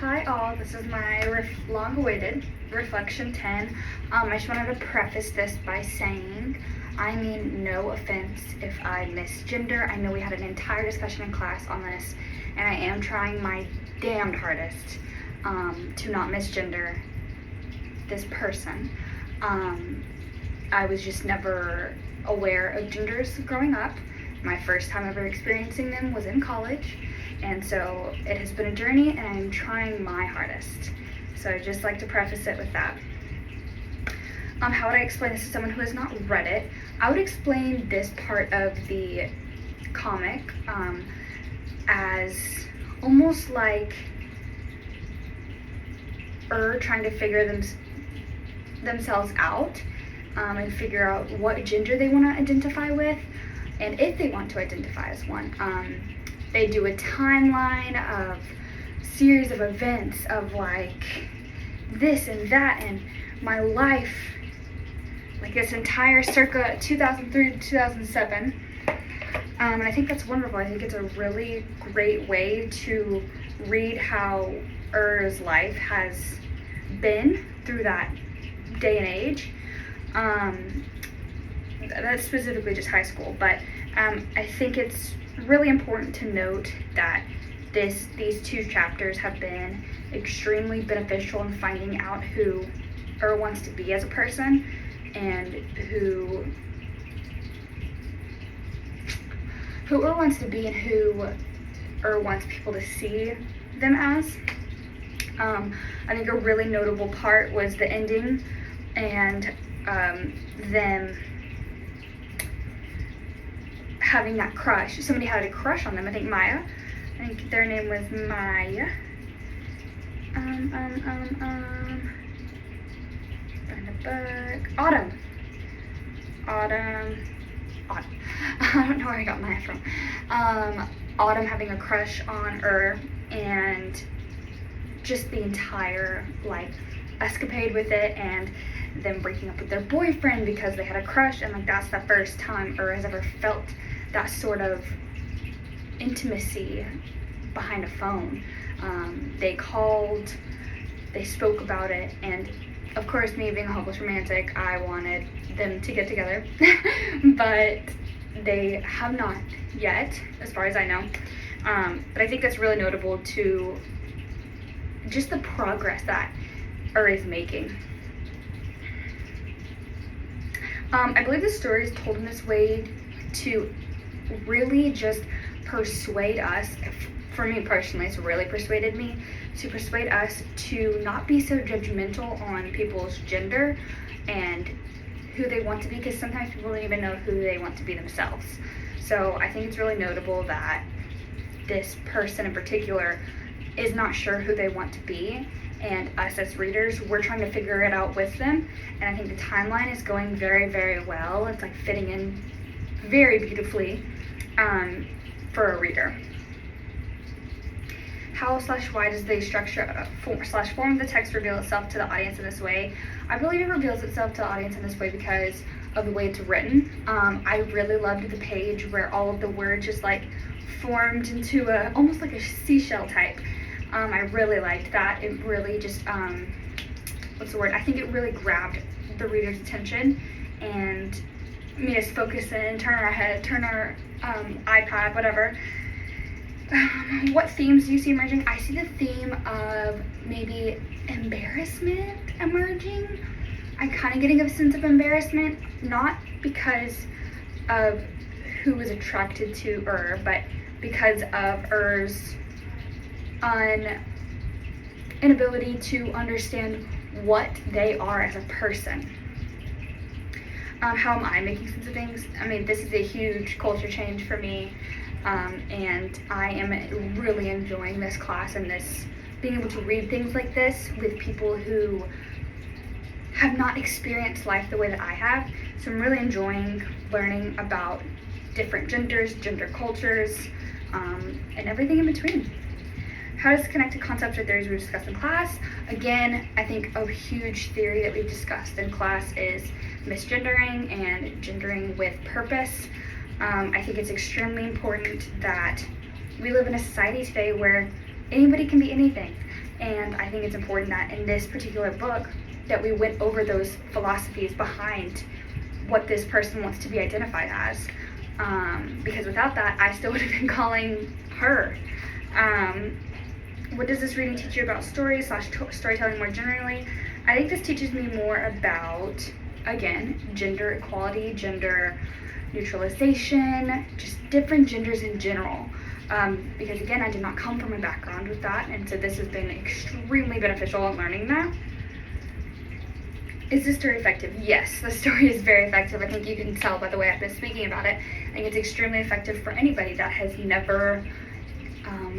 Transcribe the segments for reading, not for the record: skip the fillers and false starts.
Hi all, this is my long-awaited Reflection 10. I just wanted to preface this by saying, I mean no offense if I misgender. I know we had an entire discussion in class on this, and I am trying my damned hardest to not misgender this person. I was just never aware of genders growing up. My first time ever experiencing them was in college, and so it has been a journey and I'm trying my hardest. So I'd just like to preface it with that. How would I explain this to someone who has not read it? I would explain this part of the comic as almost like trying to figure themselves out and figure out what gender they want to identify with, and if they want to identify as one. They do a timeline of series of events of like this and that and my life, like this entire circa 2003 to 2007. And I think that's wonderful. I think it's a really great way to read how life has been through that day and age. That's specifically just high school, but I think it's really important to note that these two chapters have been extremely beneficial in finding out who wants to be as a person and who wants to be and who wants people to see them as. I think a really notable part was the ending and them having that crush. Somebody had a crush on them. I think Maya. I think their name was Maya. Find a book. Autumn. I don't know where I got Maya from. Autumn having a crush on and just the entire like escapade with it, and them breaking up with their boyfriend because they had a crush, and like that's the first time has ever felt that sort of intimacy behind a phone. They called, they spoke about it, and of course, me being a hopeless romantic, I wanted them to get together, but they have not yet, as far as I know. But I think that's really notable to just the progress that is making. I believe the story is told in this way to really just persuade us, for me personally, it's really persuaded me, to persuade us to not be so judgmental on people's gender and who they want to be, because sometimes people don't even know who they want to be themselves. So I think it's really notable that this person in particular is not sure who they want to be, and us as readers, we're trying to figure it out with them. And I think the timeline is going very, very well. It's like fitting in very beautifully for a reader. How/why does the structure form of the text reveal itself to the audience in this way? I believe it reveals itself to the audience in this way because of the way it's written. I really loved the page where all of the words just like formed into almost like a seashell type. I really liked that. It really just, what's the word? I think it really grabbed the reader's attention and made us focus in, turn our head, turn our iPad, whatever. What themes do you see emerging? I see the theme of maybe embarrassment emerging. I'm kind of getting a sense of embarrassment, not because of who was attracted to but because of inability to understand what they are as a person. How am I making sense of things? I mean, this is a huge culture change for me, and I am really enjoying this class and being able to read things like this with people who have not experienced life the way that I have. So I'm really enjoying learning about different genders, gender cultures, and everything in between. How does it connect to concepts or theories we discussed in class? Again, I think a huge theory that we've discussed in class is misgendering and gendering with purpose. I think it's extremely important that we live in a society today where anybody can be anything, and think it's important that in this particular book that we went over those philosophies behind what this person wants to be identified as, because without that, I still would have been calling her. What does this reading teach you about stories / storytelling more generally? I think this teaches me more about, again, gender equality, gender neutralization, just different genders in general. Because again, I did not come from a background with that, and so this has been extremely beneficial in learning that. Is this story effective? Yes, the story is very effective. I think you can tell by the way I've been speaking about it. I think it's extremely effective for anybody that has never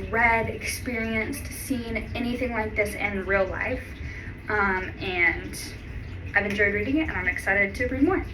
read, experienced, seen anything like this in real life. And I've enjoyed reading it, and I'm excited to read more.